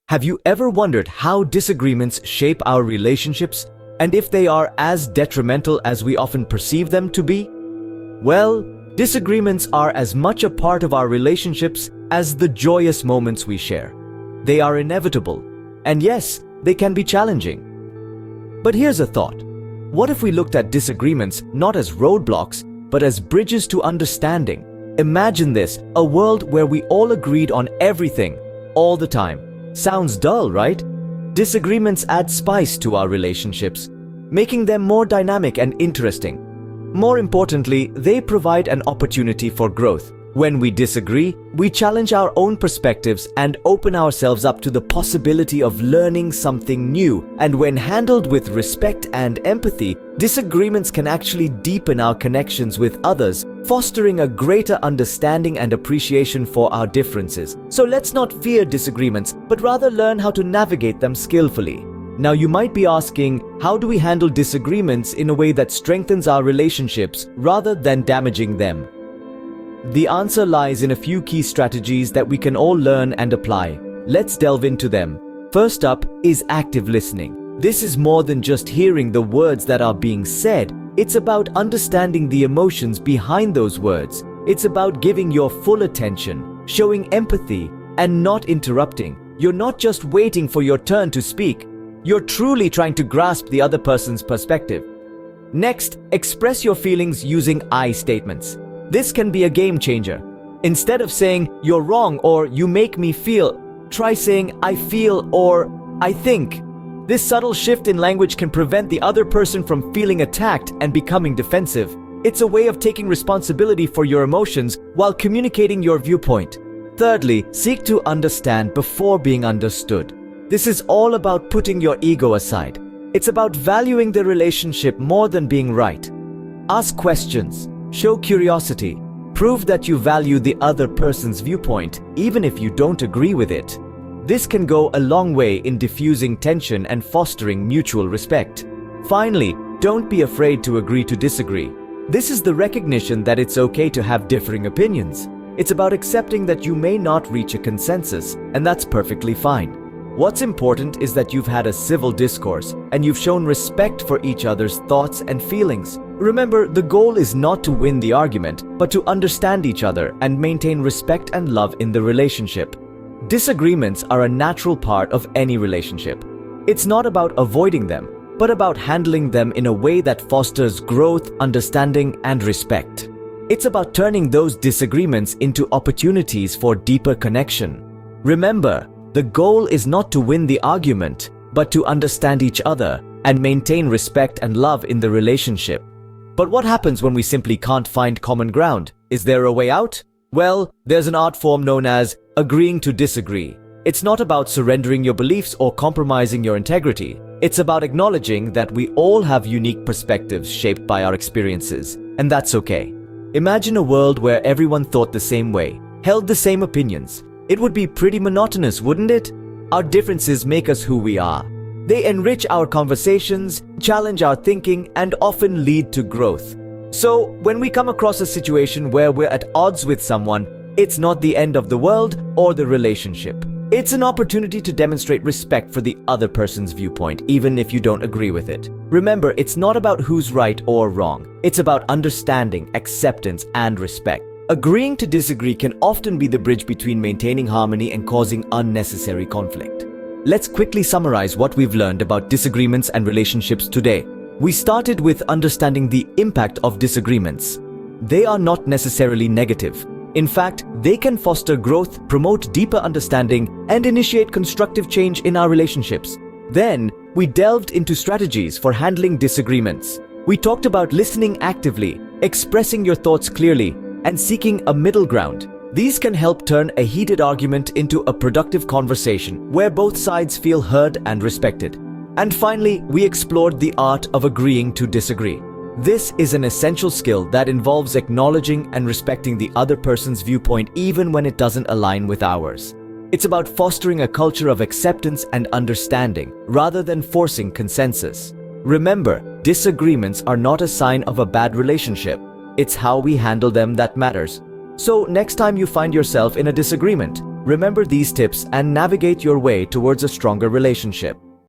Have you ever wondered how disagreements shape our relationships and if they are as detrimental as we often perceive them to be? Well, disagreements are as much a part of our relationships as the joyous moments we share. They are inevitable, and yes, they can be challenging. But here's a thought. What if we looked at disagreements not as roadblocks, but as bridges to understanding? Imagine this, a world where we all agreed on everything, all the time. Sounds dull, right? Disagreements add spice to our relationships, making them more dynamic and interesting. More importantly, they provide an opportunity for growth. When we disagree, we challenge our own perspectives and open ourselves up to the possibility of learning something new. And when handled with respect and empathy, disagreements can actually deepen our connections with others, fostering a greater understanding and appreciation for our differences. So let's not fear disagreements, but rather learn how to navigate them skillfully. Now you might be asking, how do we handle disagreements in a way that strengthens our relationships rather than damaging them? The answer lies in a few key strategies that we can all learn and apply. Let's delve into them. First up is active listening. This is more than just hearing the words that are being said. It's about understanding the emotions behind those words. It's about giving your full attention, showing empathy, and not interrupting. You're not just waiting for your turn to speak. You're truly trying to grasp the other person's perspective. Next, express your feelings using I statements. This can be a game changer. Instead of saying, "You're wrong" or "You make me feel," try saying, "I feel" or "I think." This subtle shift in language can prevent the other person from feeling attacked and becoming defensive. It's a way of taking responsibility for your emotions while communicating your viewpoint. Thirdly, seek to understand before being understood. This is all about putting your ego aside. It's about valuing the relationship more than being right. Ask questions. Show curiosity. Prove that you value the other person's viewpoint, even if you don't agree with it. This can go a long way in diffusing tension and fostering mutual respect. Finally, don't be afraid to agree to disagree. This is the recognition that it's okay to have differing opinions. It's about accepting that you may not reach a consensus, and that's perfectly fine. What's important is that you've had a civil discourse and you've shown respect for each other's thoughts and feelings. Remember, the goal is not to win the argument, but to understand each other and maintain respect and love in the relationship. Disagreements are a natural part of any relationship. It's not about avoiding them, but about handling them in a way that fosters growth, understanding, and respect. It's about turning those disagreements into opportunities for deeper connection. Remember, the goal is not to win the argument, but to understand each other and maintain respect and love in the relationship. But what happens when we simply can't find common ground? Is there a way out? Well, there's an art form known as agreeing to disagree. It's not about surrendering your beliefs or compromising your integrity. It's about acknowledging that we all have unique perspectives shaped by our experiences, and that's okay. Imagine a world where everyone thought the same way, held the same opinions. It would be pretty monotonous, wouldn't it? Our differences make us who we are. They enrich our conversations, challenge our thinking, and often lead to growth. So, when we come across a situation where we're at odds with someone, it's not the end of the world or the relationship. It's an opportunity to demonstrate respect for the other person's viewpoint, even if you don't agree with it. Remember, it's not about who's right or wrong. It's about understanding, acceptance, and respect. Agreeing to disagree can often be the bridge between maintaining harmony and causing unnecessary conflict. Let's quickly summarize what we've learned about disagreements and relationships today. We started with understanding the impact of disagreements. They are not necessarily negative. In fact, they can foster growth, promote deeper understanding, and initiate constructive change in our relationships. Then, we delved into strategies for handling disagreements. We talked about listening actively, expressing your thoughts clearly, and seeking a middle ground. These can help turn a heated argument into a productive conversation where both sides feel heard and respected. And finally, we explored the art of agreeing to disagree. This is an essential skill that involves acknowledging and respecting the other person's viewpoint even when it doesn't align with ours. It's about fostering a culture of acceptance and understanding rather than forcing consensus. Remember, disagreements are not a sign of a bad relationship. It's how we handle them that matters. So next time you find yourself in a disagreement, Remember these tips and navigate your way towards a stronger relationship.